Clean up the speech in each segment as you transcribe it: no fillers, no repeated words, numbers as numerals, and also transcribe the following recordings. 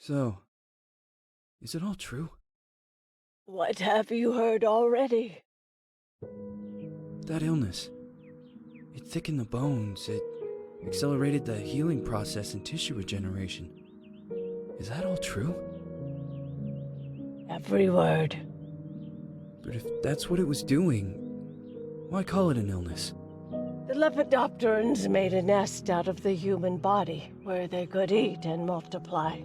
So, is it all true? What have you heard already? That illness. It thickened the bones. It accelerated the healing process and tissue regeneration. Is that all true? Every word. But if that's what it was doing, why call it an illness? The Lepidopterans made a nest out of the human body where they could eat and multiply.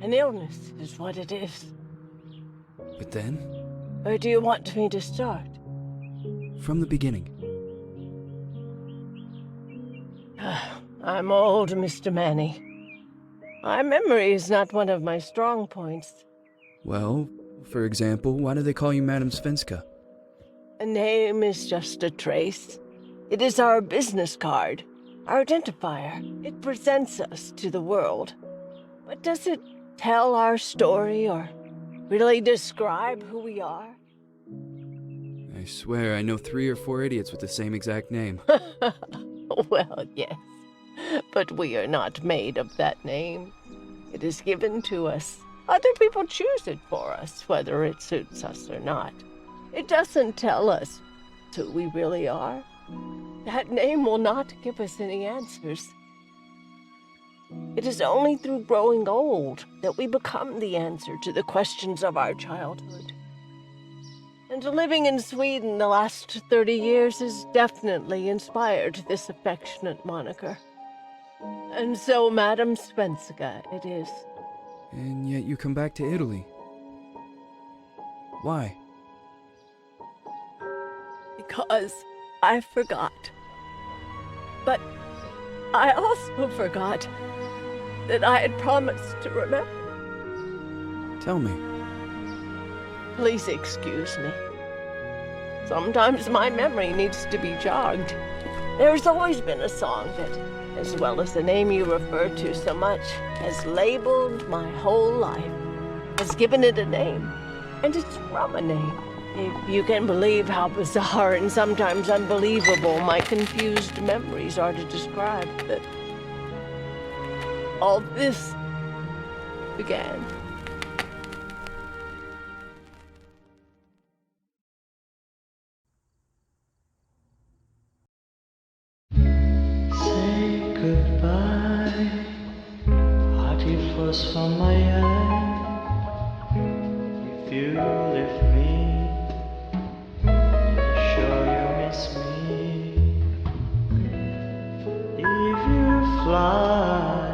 An illness is what it is. But then, Where do you want me to start? from the beginning. I'm old, Mr. Manny. My memory is not one of my strong points. Well, for example, why do they call you Madame Svenska? A name is just a trace. It is our business card, our identifier. It presents us to the world. But does it tell our story or really describe who we are? I swear I know 3 or 4 idiots with the same exact name. Well, yes. But we are not made of that name. It is given to us. Other people choose it for us, whether it suits us or not. It doesn't tell us who we really are. That name will not give us any answers. It is only through growing old that we become the answer to the questions of our childhood. And living in Sweden the last 30 years has definitely inspired this affectionate moniker. And so Madame Svenska it is. And yet you come back to Italy. Why? Because I forgot. But I also forgot that I had promised to remember. Tell me. Please excuse me. Sometimes my memory needs to be jogged. There's always been a song that, as well as the name you refer to so much, has labeled my whole life, has given it a name, and it's from a name. If you can believe how bizarre and sometimes unbelievable my confused memories are to describe that all this began. Say goodbye, hearty frost from my eye. If you leave me, sure you miss me. If you fly,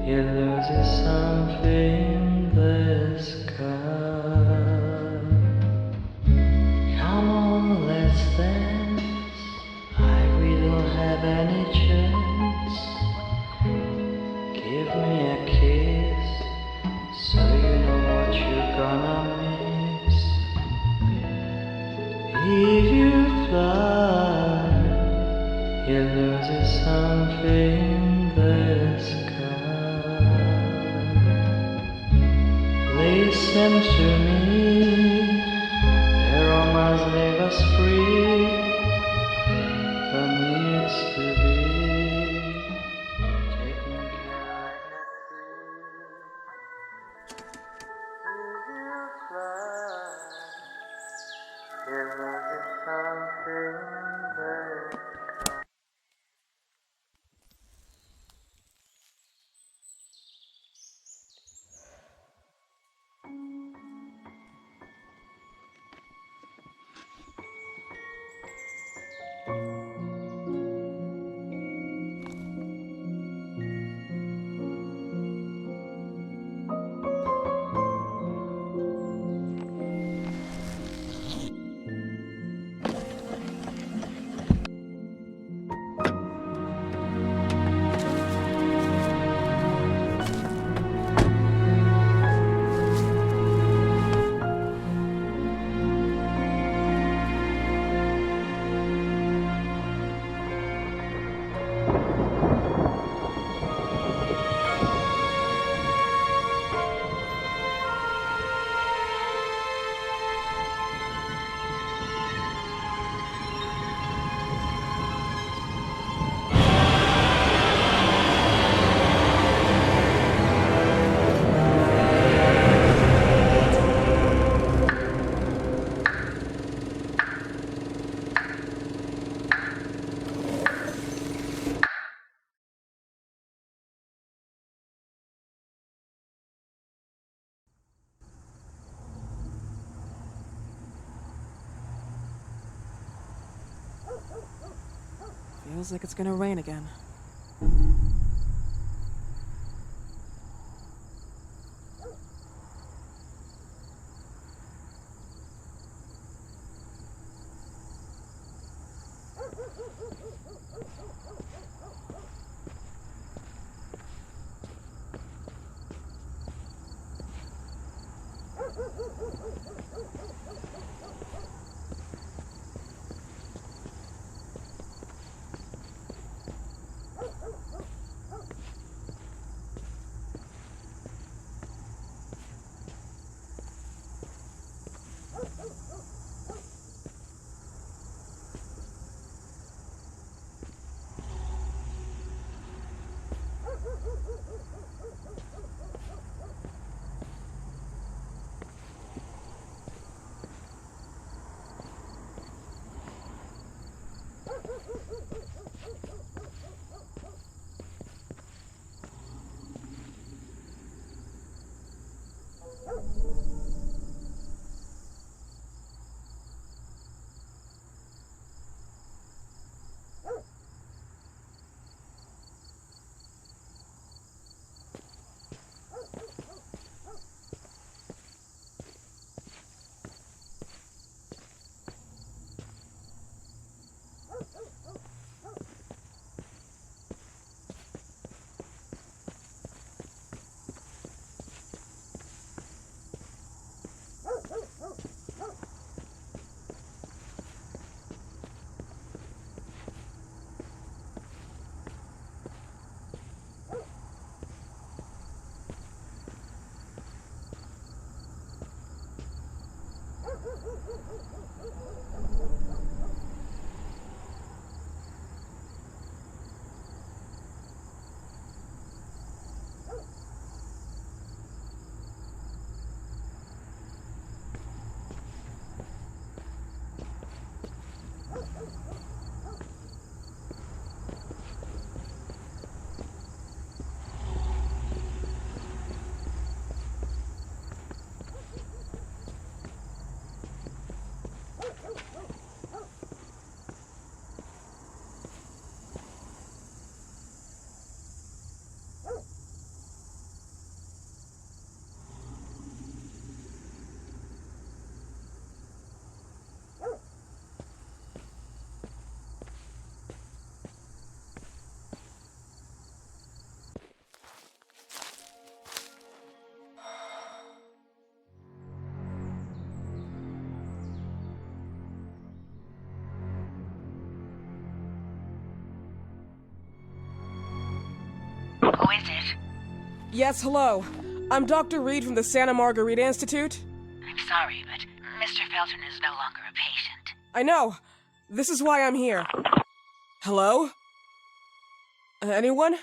you lose something in the sky. Come on, let's dance. We don't have any chance. Give me a kiss, so you know what you're gonna miss. If you fly, you lose something in the sky. Listen to me, the romance leave us free. Needs to be taken care of. Feels like it's gonna rain again. Who is it? Yes, hello. I'm Dr. Reed from the Santa Margarita Institute. I'm sorry, but Mr. Felton is no longer a patient. I know. This is why I'm here. Hello? Anyone?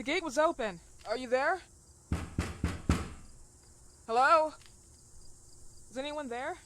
gate was open. Are you there? Hello? Is anyone there?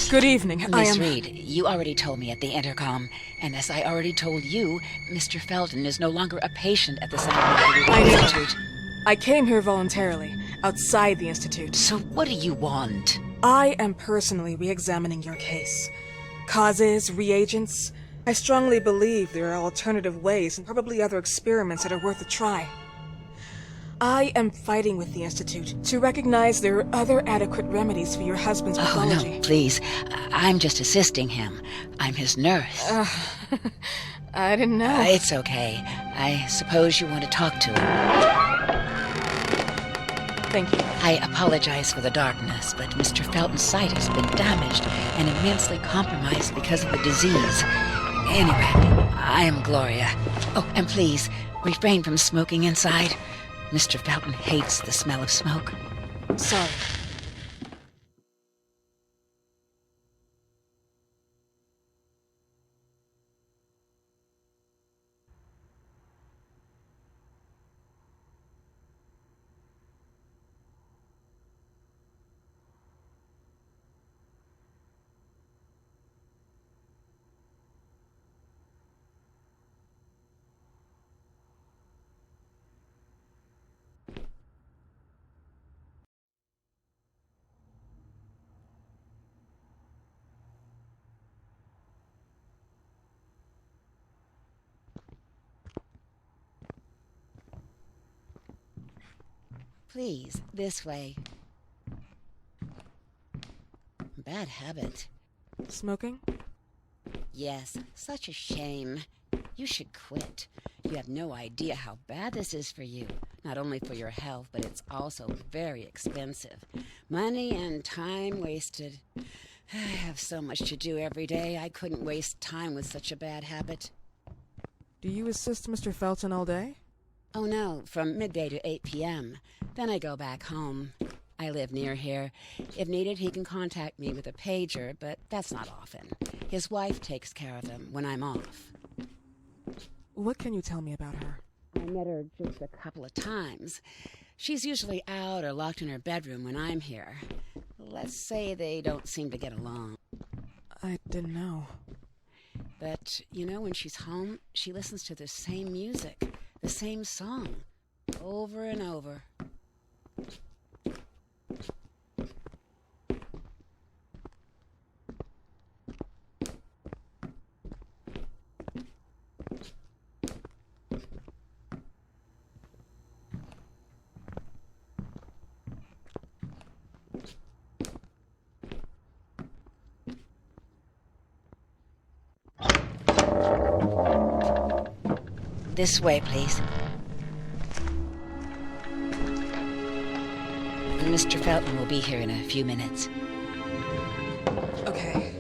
Good evening. Miss Reed, you already told me at the intercom, and as I already told you, Mr. Felton is no longer a patient at the Santa Margarita Institute. I came here voluntarily, outside the Institute. So what do you want? I am personally re-examining your case. Causes, reagents. I strongly believe there are alternative ways and probably other experiments that are worth a try. I am fighting with the Institute to recognize there are other adequate remedies for your husband's pathology. Oh, no, please. I'm just assisting him. I'm his nurse. I didn't know. It's okay. I suppose you want to talk to him. Thank you. I apologize for the darkness, but Mr. Felton's sight has been damaged and immensely compromised because of the disease. Anyway, I am Gloria. Oh, and please, refrain from smoking inside. Mr. Felton hates the smell of smoke. Sorry. Please, this way. Bad habit. Smoking? Yes, such a shame. You should quit. You have no idea how bad this is for you. Not only for your health, but it's also very expensive. Money and time wasted. I have so much to do every day. I couldn't waste time with such a bad habit. Do you assist Mr. Felton all day? Oh no, from midday to 8 p.m. Then I go back home. I live near here. If needed, he can contact me with a pager, but that's not often. His wife takes care of him when I'm off. What can you tell me about her? I met her just a couple of times. She's usually out or locked in her bedroom when I'm here. Let's say they don't seem to get along. I didn't know. But, you know, when she's home, she listens to the same music, the same song. over and over. This way, please. Mr. Felton will be here in a few minutes. Okay.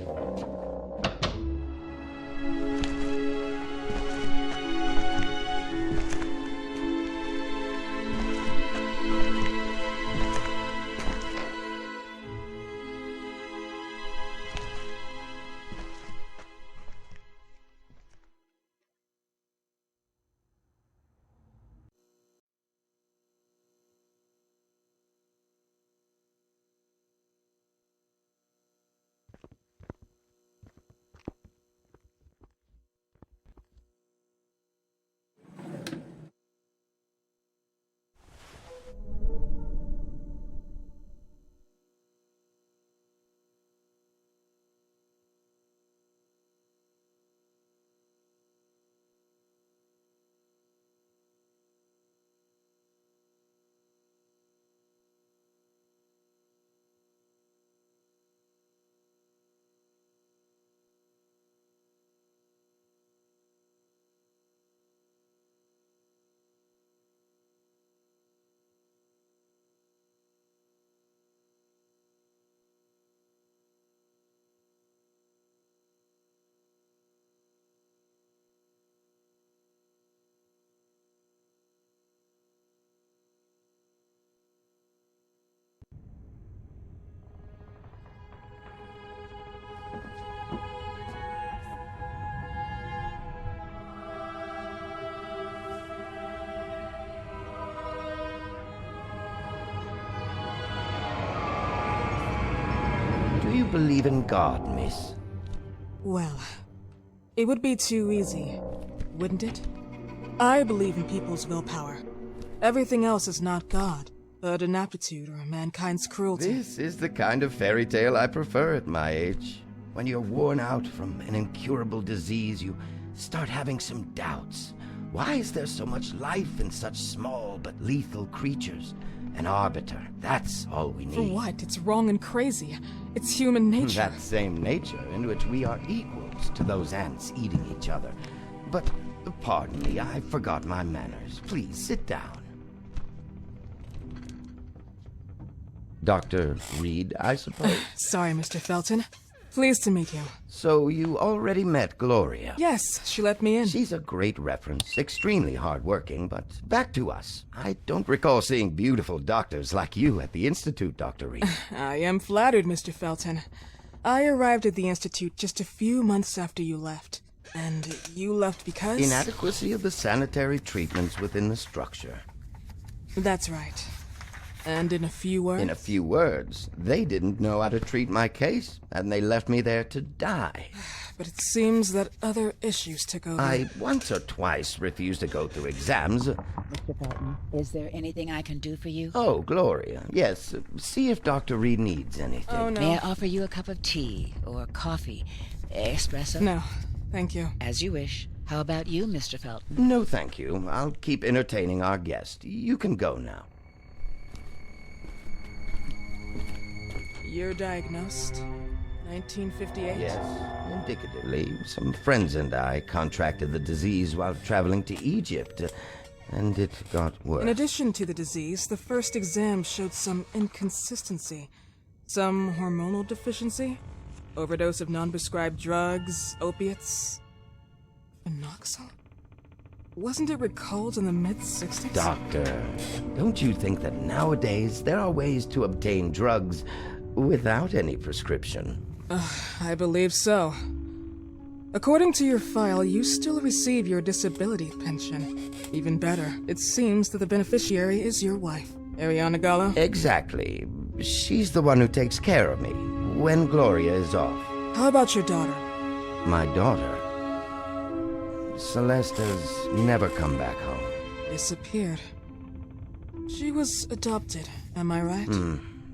Do you believe in God, miss? Well, it would be too easy, wouldn't it? I believe in people's willpower. Everything else is not God, but an aptitude or mankind's cruelty. This is the kind of fairy tale I prefer at my age. When you're worn out from an incurable disease, you start having some doubts. Why is there so much life in such small but lethal creatures? An arbiter, that's all we need. For what? It's wrong and crazy. It's human nature. That same nature in which we are equals to those ants eating each other. But, pardon me, I forgot my manners. Please, sit down. Dr. Reed, I suppose? Sorry, Mr. Felton. Pleased to meet you. So you already met Gloria? Yes, she let me in. She's a great reference, extremely hardworking, but back to us. I don't recall seeing beautiful doctors like you at the Institute, Dr. Reed. I am flattered, Mr. Felton. I arrived at the Institute just a few months after you left. And you left because? Inadequacy of the sanitary treatments within the structure. That's right. And in a few words? In a few words, they didn't know how to treat my case, and they left me there to die. But it seems that other issues took over. I once or twice refused to go through exams. Mr. Felton, is there anything I can do for you? Oh, Gloria, yes. See if Dr. Reed needs anything. Oh, no. May I offer you a cup of tea or coffee? Espresso? No, thank you. As you wish. How about you, Mr. Felton? No, thank you. I'll keep entertaining our guest. You can go now. You're diagnosed? 1958? Yes, indicatively. Some friends and I contracted the disease while traveling to Egypt, and it got worse. In addition to the disease, the first exam showed some inconsistency. Some hormonal deficiency? Overdose of non-prescribed drugs, opiates? Phenoxyl? Wasn't it recalled in the mid-60s? Doctor, don't you think that nowadays there are ways to obtain drugs without any prescription? I believe so. According to your file, you still receive your disability pension. Even better, it seems that the beneficiary is your wife, Ariana Gallo. Exactly. She's the one who takes care of me when Gloria is off. How about your daughter? My daughter? Celeste has never come back home. Disappeared. She was adopted, am I right?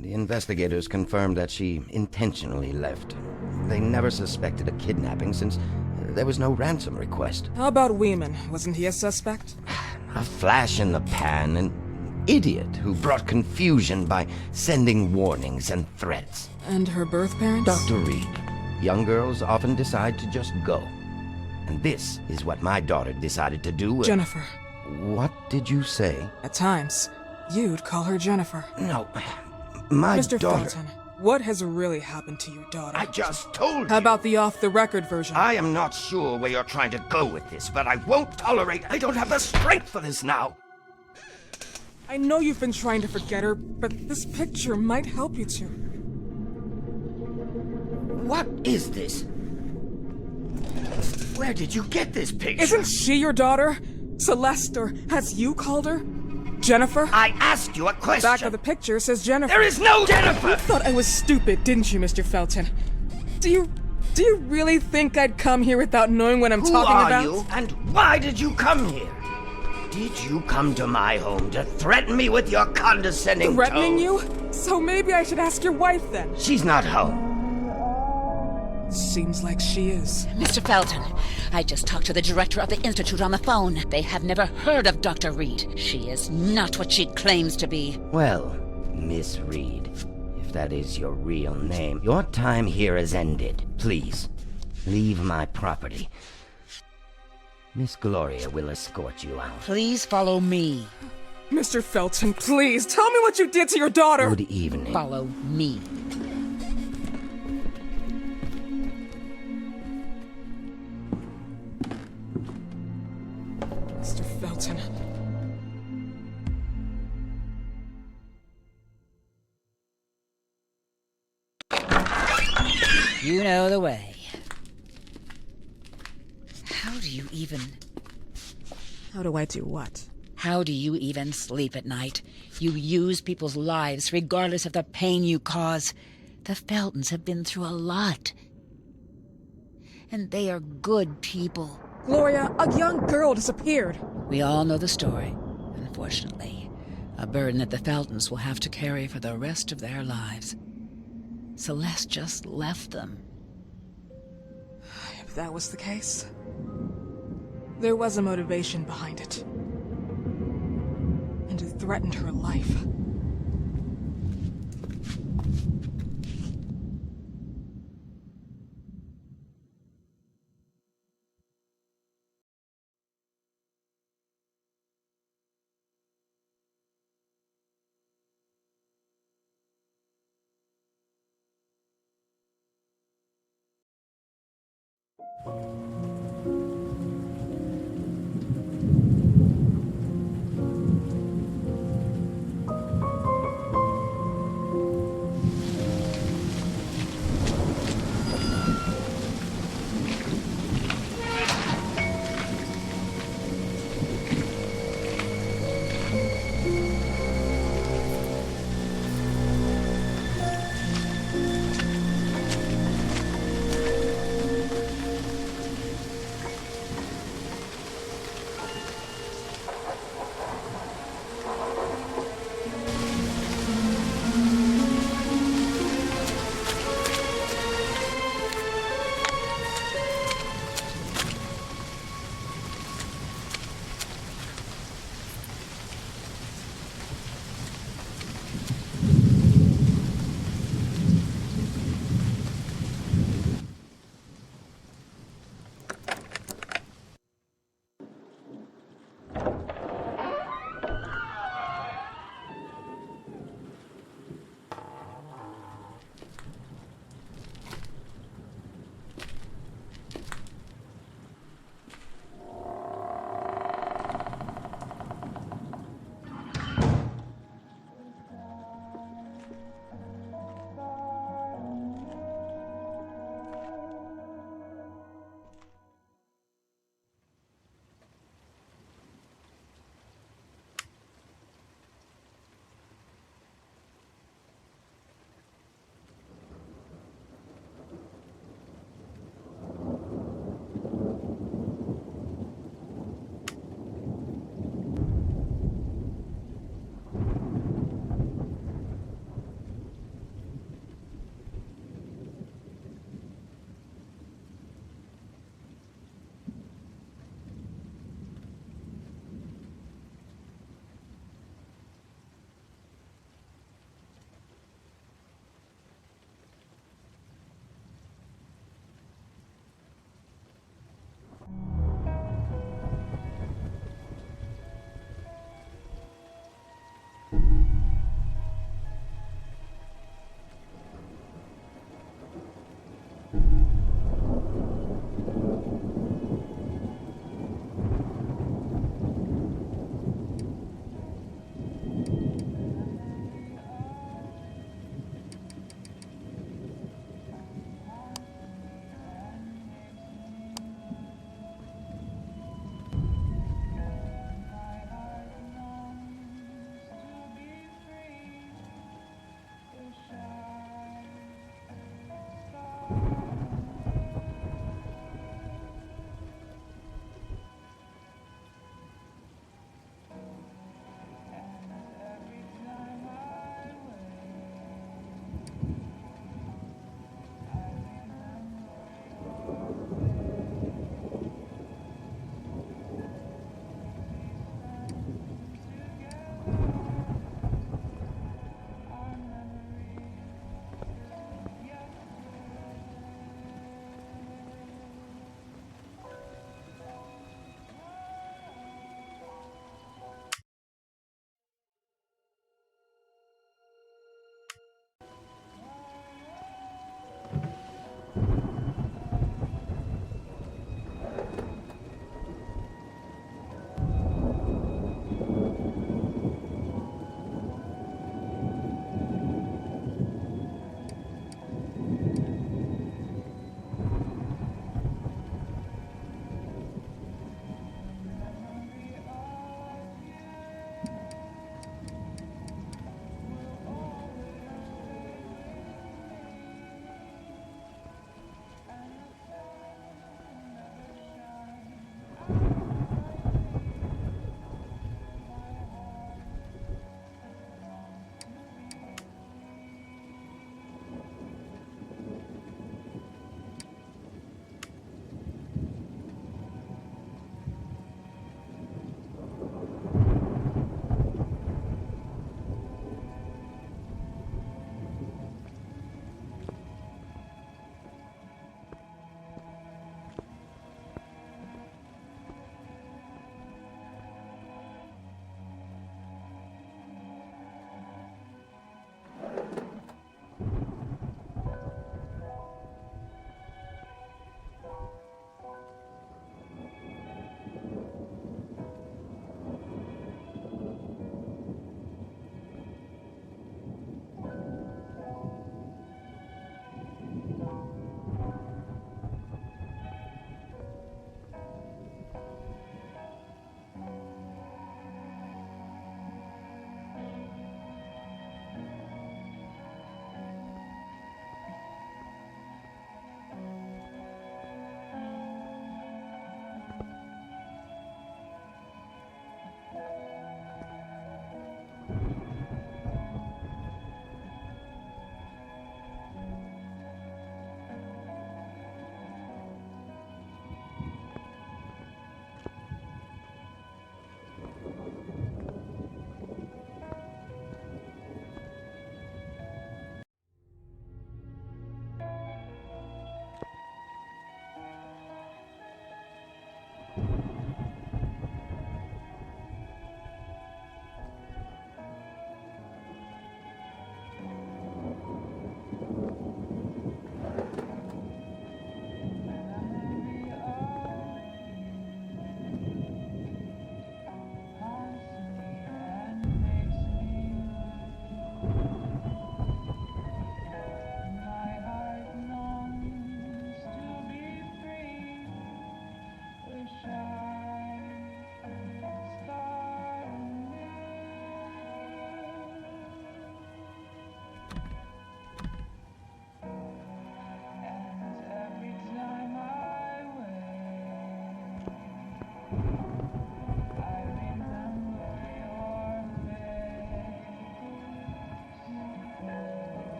The investigators confirmed that she intentionally left. They never suspected a kidnapping since there was no ransom request. How about Weeman? Wasn't he a suspect? A flash in the pan, an idiot who brought confusion by sending warnings and threats. And her birth parents? Dr. Reed. Young girls often decide to just go. And this is what my daughter decided to do. Jennifer. What did you say? At times, you'd call her Jennifer. No, my Mr. daughter... Felton, what has really happened to your daughter? I just told you. How about the off-the-record version? I am not sure where you're trying to go with this, but I won't tolerate... I don't have the strength for this now. I know you've been trying to forget her, but this picture might help you to. What is this? Where did you get this picture? Isn't she your daughter? Celeste, or as you called her? Jennifer? I asked you a question. Back of the picture says Jennifer. There is no Jennifer! You thought I was stupid, didn't you, Mr. Felton? Do you really think I'd come here without knowing what I'm talking about? Who are you, and why did you come here? Did you come to my home to threaten me with your condescending Threatening tone? you? So maybe I should ask your wife then. She's not home. Seems like she is. Mr. Felton, I just talked to the director of the Institute on the phone. They have never heard of Dr. Reed. She is not what she claims to be. Well, Miss Reed, if that is your real name, your time here has ended. Please, leave my property. Miss Gloria will escort you out. Please follow me. Mr. Felton, please, tell me what you did to your daughter! Good evening. Follow me. Mr. Felton. You know the way. How do you even... How do I do what? How do you even sleep at night? You use people's lives regardless of the pain you cause. The Feltons have been through a lot. And they are good people. Gloria, a young girl disappeared. We all know the story, unfortunately. A burden that the Feltons will have to carry for the rest of their lives. Celeste just left them. If that was the case, there was a motivation behind it. And it threatened her life.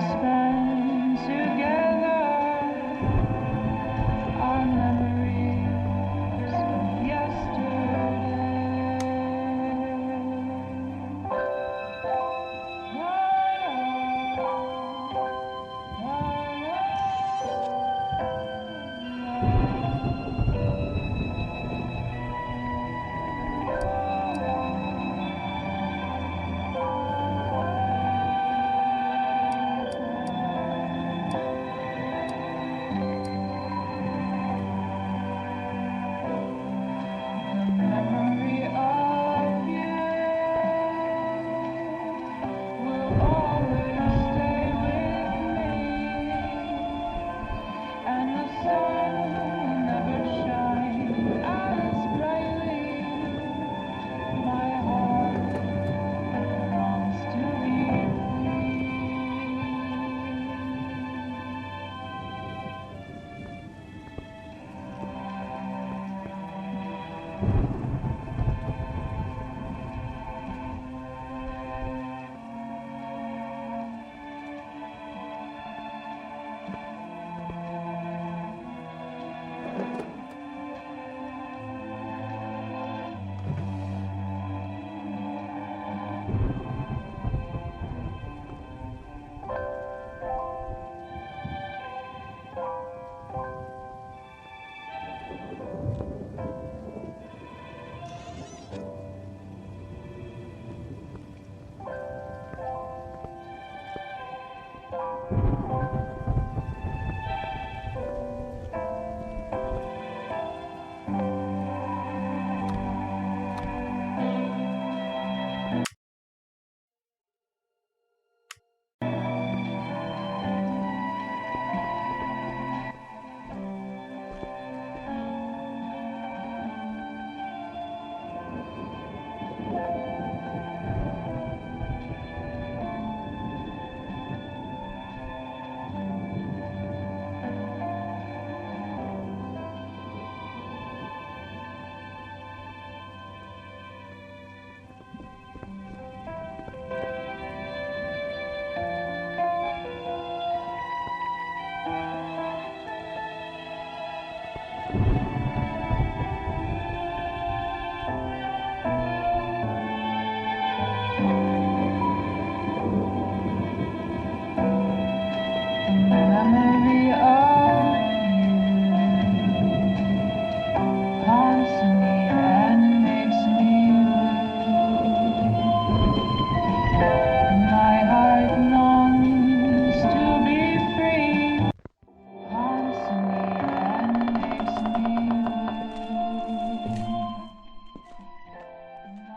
spent together, our memories of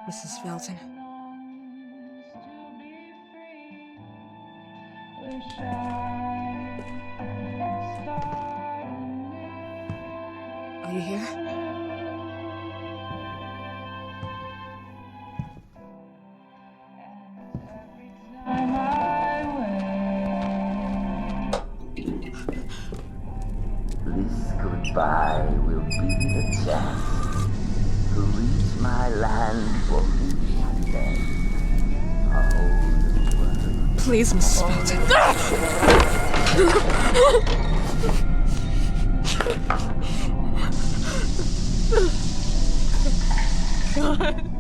Mrs. Felton. Are you here? This goodbye will be the chance to reach my land for each and then. A whole new world. Please, Mrs. Felton. God.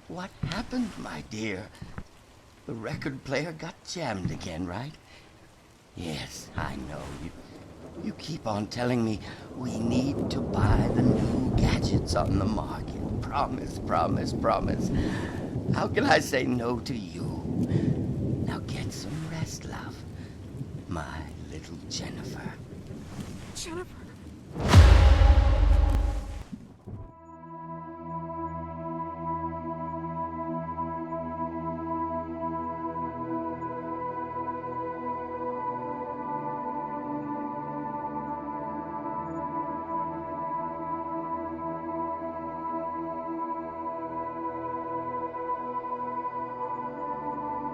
What happened, my dear? The record player got jammed again, right? Yes, I know. You keep on telling me we need to buy the new gadgets on the market. Promise, promise, promise. How can I say no to you? Now get some rest, love. My little Jennifer. Jennifer.